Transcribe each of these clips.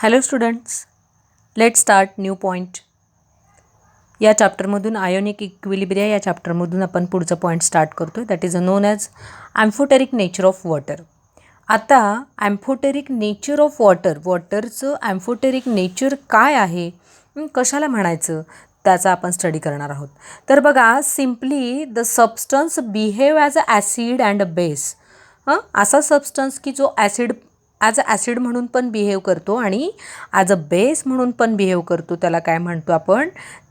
Hello students, let start new point. या चॅप्टरमधून ionic equilibria या चॅप्टरमधून आपण पुढचं पॉईंट स्टार्ट करतो आहे. That is known as amphoteric nature of water. आता ॲम्फोटेरिक नेचर ऑफ वॉटरचं ॲम्फोटेरिक नेचर काय आहे, कशाला म्हणायचं, त्याचा आपण स्टडी करणार आहोत. तर बघा, simply the substance behave as a acid and a base. असा सबस्टन्स की जो ॲज अ ॲसिड म्हणून पण बिहेव करतो आणि ॲज अ बेस म्हणून पण बिहेव करतो, त्याला काय म्हणतो आपण,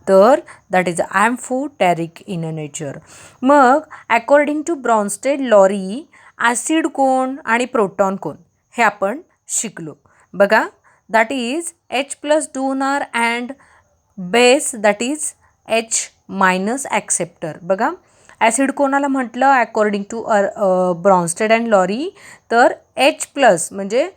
तर that is amphoteric in a nature. मग according to Bronsted Lowry acid कोण आणि प्रोटॉन कोण हे आपण शिकलो. बघा, that is H plus donor and base that is H minus acceptor. बघा, ॲसिड कोणाला म्हटलं according to Bronsted and Lowry, तर H प्लस म्हणजे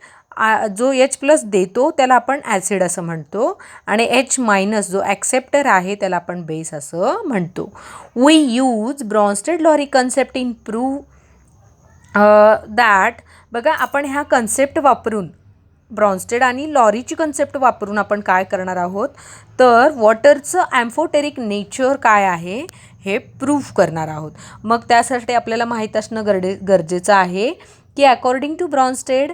जो H प्लस देतो त्याला आपण ॲसिड असं म्हणतो आणि H मायनस जो ॲक्सेप्टर आहे त्याला आपण बेस असं म्हणतो. We use Bronsted Lowry concept in prove that. बघा, आपण ह्या कन्सेप्ट वापरून, ब्रॉन्स्टेड आणि लॉरीची कन्सेप्ट वापरून आपण काय करणार आहोत, तर वॉटरचं ॲम्फोटेरिक नेचर काय आहे हे प्रूव्ह करणार आहोत. मग त्यासाठी आपल्याला माहीत असणं गरजेचं आहे की अकॉर्डिंग टू ब्रॉन्स्टेड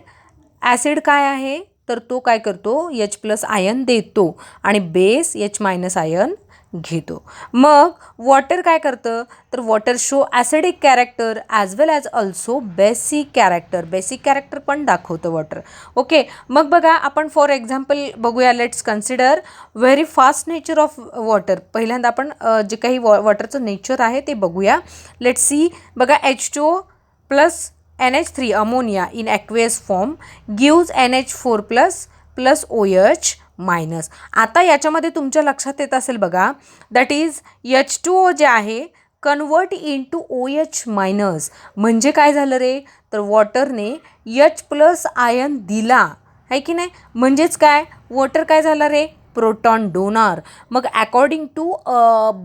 ॲसिड काय आहे, तर तो काय करतो, H प्लस आयन देतो आणि बेस H मायनस आयन घेतो. मग वॉटर काय करतं, तर water show acidic character as well as also basic character पण दाखवतं वॉटर. ओके, मग बघा, आपण फॉर एक्झाम्पल बघूया. Let's consider very fast nature of water. पहिल्यांदा आपण जे काही वॉटरचं नेचर आहे ते बघूया. Let's see. बघा, H2O plus NH3 ammonia in aqueous form gives NH4 plus OH minus. आता याच्यामध्ये तुमच्या लक्षात येत असेल बघा, दॅट इज H2O जे आहे convert into OH minus. म्हणजे काय झालं रे, तर वॉटरने H प्लस आयन दिला आहे की नाही. म्हणजेच काय, वॉटर काय झाला रे, प्रोटॉन डोनर. मग according to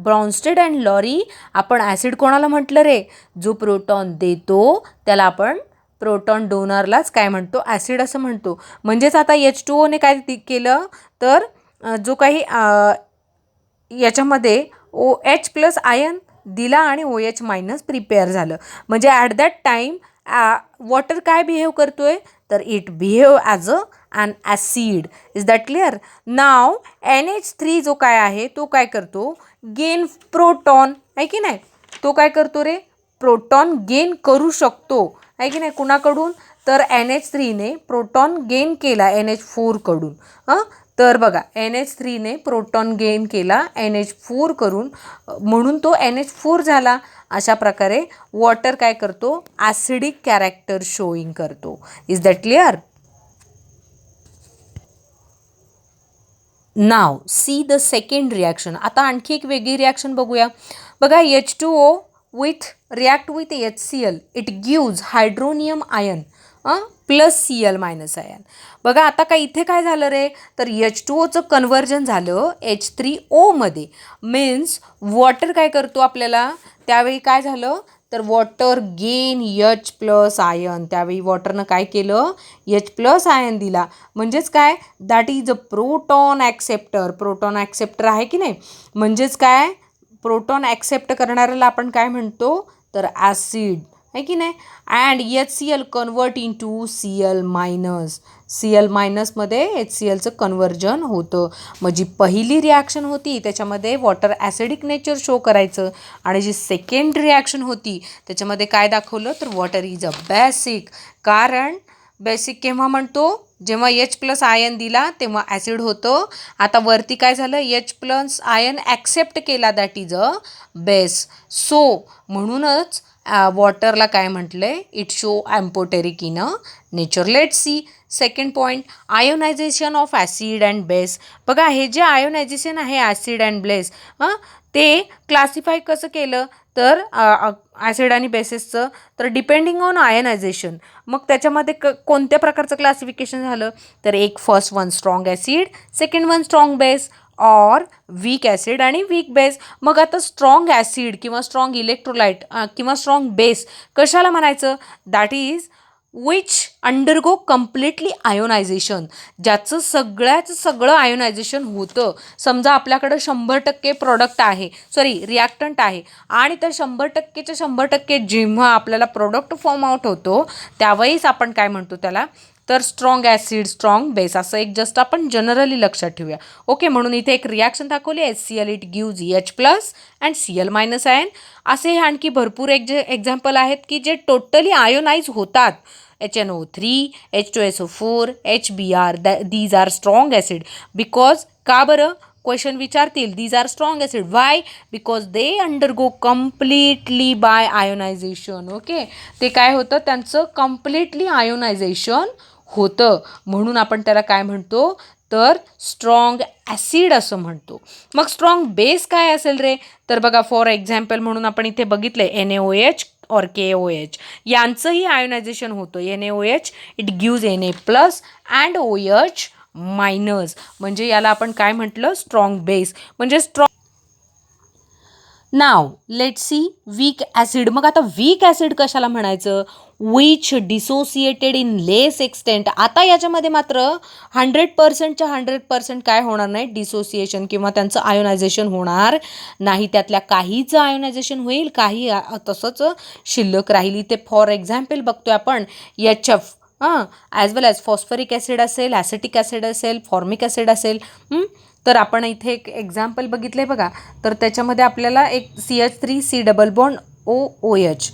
Bronsted and Lowry आपण ॲसिड कोणाला म्हटलं रे, जो प्रोटॉन देतो त्याला आपण प्रोटॉन डोनरलाच काय म्हणतो, ॲसिड असं म्हणतो. म्हणजेच आता H2Oने काय केलं, तर जो काही याच्यामध्ये OH प्लस आयन दिला आणि OH मायनस प्रिपेअर झालं. म्हणजे ॲट दॅट टाईम वॉटर काय बिहेव करतोय, तर it behave as an acid. Is that clear. Now NH3 जो काय आहे तो काय करतो, गेन प्रोटॉन आहे की नाही. तो काय करतो रे, प्रोटॉन गेन करू शकतो आहे की नाही. कुणाकडून, तर NH3ने प्रोटॉन गेन केला NH4 कडून. तर बघा, NH3ने प्रोटॉन गेन केला NH4 करून, म्हणून तो NH4 झाला. अशा प्रकारे वॉटर काय करतो, ॲसिडिक कॅरेक्टर शोईंग करतो. Is that clear. Now see the second reaction. आता आणखी एक वेगळी रिॲक्शन बघूया. बघा, H2O react with HCl, it gives hydronium ion plus Cl minus ion. बघा, आता काय इथे काय झालं रे, तर H2Oचं कन्व्हर्जन झालं H3O मध्ये. मीन्स वॉटर काय करतो आपल्याला, त्यावेळी काय झालं, तर water gain H plus ion. त्यावेळी वॉटरनं काय केलं, H प्लस आयन दिला. म्हणजेच काय, that is a proton acceptor आहे की नाही. म्हणजेच काय, प्रोटॉन ॲक्सेप्ट करणाऱ्याला आपण काय म्हणतो, तर ॲसिड आहे की नाही. And HCl convert into Cl minus. Cl मायनसमध्ये HClचं कन्वर्जन होतं. मग जी पहिली रिॲक्शन होती त्याच्यामध्ये वॉटर ॲसिडिक नेचर शो करायचं आणि जी सेकंड रिॲक्शन होती त्याच्यामध्ये काय दाखवलं, तर वॉटर इज अ बेसिक. कारण बेसिक केव्हा म्हणतो, जेव्हा H प्लस आयन दिला तेव्हा ॲसिड होतं. आता वरती काय झालं, H प्लस आयन ॲक्सेप्ट केला, that is a base. So म्हणूनच वॉटरला काय म्हटलंय, it show amphoteric in a nature. Let see second point, ionisation of acid and base. बघा, हे जे आयोनायझेशन आहे ॲसिड अँड बेस, ते क्लासिफाय कसं केलं, तर ॲसिड आणि बेसिसचं, तर डिपेंडिंग ऑन आयनायझेशन. मग त्याच्यामध्ये कोणत्या प्रकारचं क्लासिफिकेशन झालं, तर एक first one strong acid, second one strong base, or weak acid आणि वीक बेस. मग आता स्ट्रॉंग ॲसिड किंवा स्ट्रॉंग इलेक्ट्रोलाइट किंवा स्ट्रॉंग बेस कशाला म्हणायचं, that is which undergo completely ionisation, ज्याचं सगळं आयोनायझेशन होतं. समजा आपल्याकडं 100% प्रोडक्ट आहे, रिॲक्टंट आहे, आणि त्या 100% जेव्हा आपल्याला प्रोडक्ट फॉर्म आउट होतो त्यावेळीच आपण काय म्हणतो त्याला, तर स्ट्रॉंग ॲसिड, स्ट्रॉंग बेस, असं एक जस्ट आपण जनरली लक्षात ठेवूया. ओके, म्हणून इथे एक रिॲक्शन दाखवली HCl, it gives H plus and Cl minus ion. असे आणखी भरपूर एक्झाम्पल आहेत की जे टोटली आयोनाइज होतात. HNO3, H2SO4, HBr, these are strong acid because का बरं, क्वेश्चन विचारतील, these are strong acid, why? Because they undergo completely by ionization. Okay, ते काय होतं, त्यांचं कम्प्लिटली आयोनायझेशन होतं, म्हणून आपण त्याला काय म्हणतो, तर स्ट्रॉंग ॲसिड असं म्हणतो. मग स्ट्रॉंग बेस काय असेल रे, तर बघा फॉर एक्झाम्पल म्हणून आपण इथे बघितलंय NaOH और KOH यांचंही आयोनायझेशन होतं. NaOH it gives Na plus and OH minus, म्हणजे याला आपण काय म्हटलं, स्ट्रॉंग बेस म्हणजे strong. Now let see weak acid. मग आता वीक ॲसिड कशाला म्हणायचं, which dissociated in less extent. आता याच्यामध्ये मात्र 100%च्या 100% काय होणार नाही, डिसोसिएशन किंवा त्यांचं आयोनायझेशन होणार नाही. त्यातल्या काहीच आयोनायझेशन होईल, काही तसंच शिल्लक राहील. इथे फॉर एक्झाम्पल बघतोय आपण HF as well as phosphoric acid असेल, ॲसिटिक ॲसिड असेल, फॉर्मिक ॲसिड असेल. तर आपण इथे एक एक्झाम्पल बघितलं आहे बघा, तर त्याच्यामध्ये आपल्याला एक CH3C double bond OOH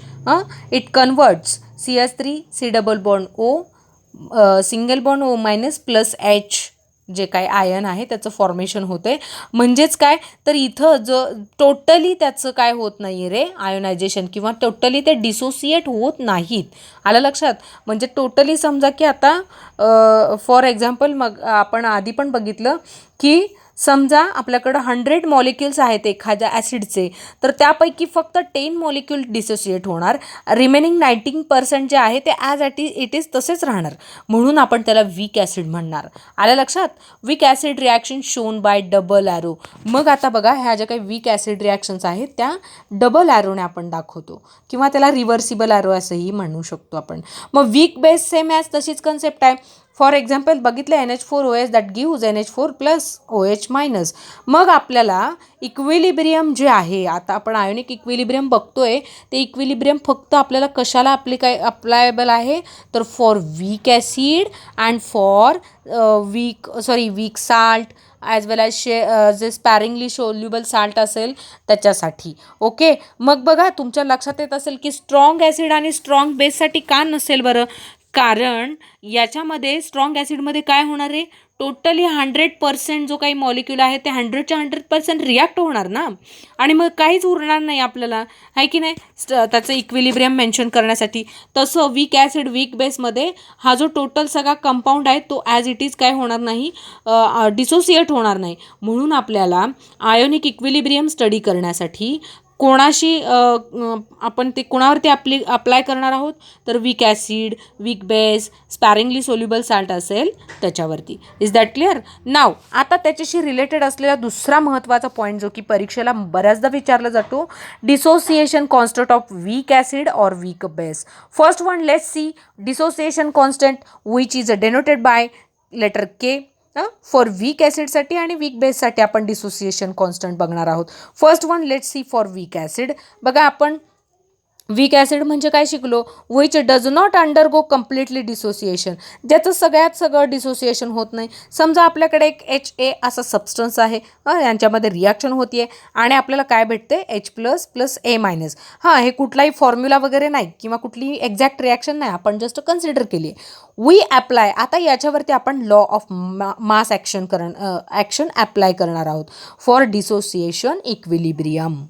it converts CH3C double bond O single bond O minus plus H जे काय आयन आहे त्याचं फॉर्मेशन होते. म्हणजेच काय, तर इथं टोटली त्याचं काय होत नाही रे आयोनायझेशन, किंवा टोटली ते डिसोसिएट होत नाहीत. आलं लक्षात, म्हणजे टोटली समजा की आता फॉर एक्झाम्पल मग आपण आधी पण बघितलं की समजा आपल्याकडं 100 मॉलिक्युल्स आहेत एखाद्या ॲसिडचे, तर त्यापैकी फक्त 10 मॉलिक्यूल डिसोसिएट होणार, रिमेनिंग 90% जे आहे ते ॲज इट इज तसेच राहणार, म्हणून आपण त्याला वीक ॲसिड म्हणणार. आलं लक्षात. Weak acid reaction shown by double arrow. मग आता बघा ह्या ज्या काही वीक ॲसिड रिॲक्शन्स आहेत त्या डबल ॲरोने आपण दाखवतो, किंवा त्याला रिव्हर्सिबल ॲरो असंही म्हणू शकतो आपण. मग वीक बेस सेम ॲज तशीच कन्सेप्ट आहे. फॉर एक्झाम्पल बघितलं NH4OH that gives NH4 plus OH minus. मग आपल्याला इक्विलिब्रियम जे आहे, आता आपण आयोनिक इक्विलिब्रियम बघतोय, ते इक्विलिब्रियम फक्त आपल्याला कशाला अप्लायबल आहे, तर for weak acid and for weak salt as well as जे स्पॅरिंगली सोल्युबल साल्ट असेल त्याच्यासाठी. ओके, मग बघा तुमच्या लक्षात येत असेल की स्ट्रॉंग ॲसिड आणि स्ट्रॉंग बेससाठी का नसेल बरं, कारण याच्यामध्ये स्ट्रॉंग ॲसिडमध्ये काय होणार आहे, टोटली 100% जो काही मॉलिक्यूल आहे ते 100च्या 100% रिॲक्ट होणार ना, आणि मग काहीच उरणार नाही आपल्याला, आहे की नाही, त्याचं इक्विलिब्रियम मेन्शन करण्यासाठी. तसं वीक ॲसिड वीक बेसमध्ये हा जो टोटल सगळा कंपाऊंड आहे तो ॲज इट इज काय होणार नाही, डिसोसिएट होणार नाही. म्हणून आपल्याला आयोनिक इक्विलिब्रियम स्टडी करण्यासाठी कोणाशी आपण ते कोणावरती अप्लाय करणार आहोत, तर weak acid, weak base, sparingly soluble salt असेल त्याच्यावरती. Is that clear. नाव आता त्याच्याशी रिलेटेड असलेला दुसरा महत्त्वाचा पॉईंट जो की परीक्षेला बऱ्याचदा विचारला जातो, dissociation constant of weak acid और weak base. First one let's see dissociation constant which is denoted by letter K. For weak ॲसिडसाठी आणि वीक बेससाठी आपण डिसोसिएशन कॉन्स्टंट बघणार आहोत. First one let's see for weak acid. बघा आपण weak acid म्हणजे काय शिकलो, which does not undergo completely dissociation, ज्याचं सगळं डिसोसिएशन होत नाही. समजा आपल्याकडे एक HA असा सबस्टन्स आहे, यांच्यामध्ये रिॲक्शन होती आहे आणि आपल्याला काय भेटते, H plus plus A minus. हे कुठलाही फॉर्म्युला वगैरे नाही किंवा कुठलीही एक्झॅक्ट रिॲक्शन नाही, आपण जस्ट कन्सिडर केली आहे. वी ॲप्लाय, आता याच्यावरती आपण law of mass action apply करणार आहोत फॉर डिसोसिएशन इक्विलिब्रियम.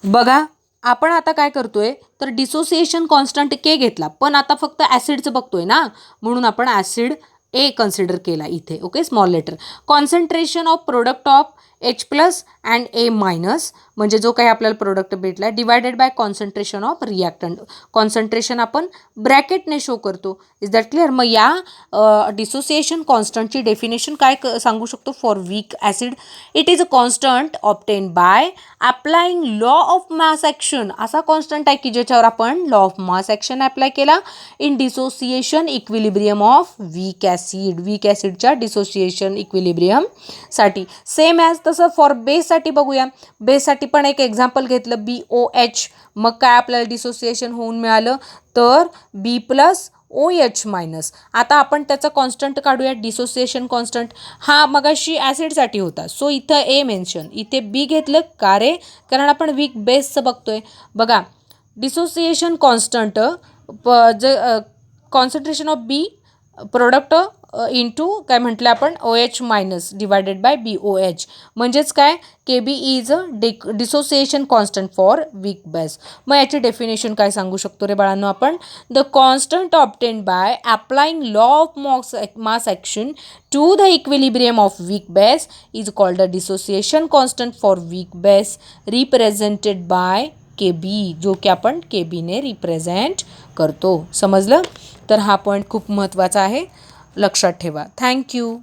बघा आपण आता काय करतोय, तर डिसोसिएशन कॉन्स्टंट K घेतला, पण आता फक्त ॲसिडचं बघतोय ना, म्हणून आपण ॲसिड A कन्सिडर केला इथे. Okay, small letter. Concentration of product of H plus and A minus म्हणजे जो काही आपल्याला प्रोडक्ट भेटला आहे divided by concentration of reactant. Concentration आपण ब्रॅकेटने शो करतो. Is that clear? मग या डिसोसिएशन कॉन्स्टंटची डेफिनेशन काय सांगू शकतो for weak acid? It is a constant obtain by applying law of mass action. असा कॉन्स्टंट आहे की ज्याच्यावर आपण law of mass action apply केला in dissociation equilibrium of weak acid. Weak ॲसिडच्या डिसोसिएशन इक्विलिब्रियमसाठी. सेम ॲज तसं फॉर बेससाठी बघूया. बेससाठी पण एक एक्झाम्पल घेतलं BOH. मग काय आपल्याला डिसोसिएशन होऊन मिळालं तर B+OH-. आता आपण त्याचा कॉन्स्टंट काढूया डिसोसिएशन कॉन्स्टंट. हा मगाशी ॲसिडसाठी होता, सो इथं A मेन्शन, इथे B घेतलं का रे? कारण आपण वीक बेसचं बघतोय. बघा dissociation constant concentration of B product into काय म्हटलं आपण OH- डिवायडेड बाय BOH. म्हणजेच काय KB is a dissociation constant for weak base. मग याची डेफिनेशन काय सांगू शकतो रे बाळांनो आपण? The constant obtain by applying law of mass action to the equilibrium of weak base is called a dissociation constant for weak base represented by KB, जो की आपण KBने रिप्रेझेंट करतो. समजलं? तर हा पॉईंट खूप महत्त्वाचा आहे, लक्षात ठेवा. थँक्यू.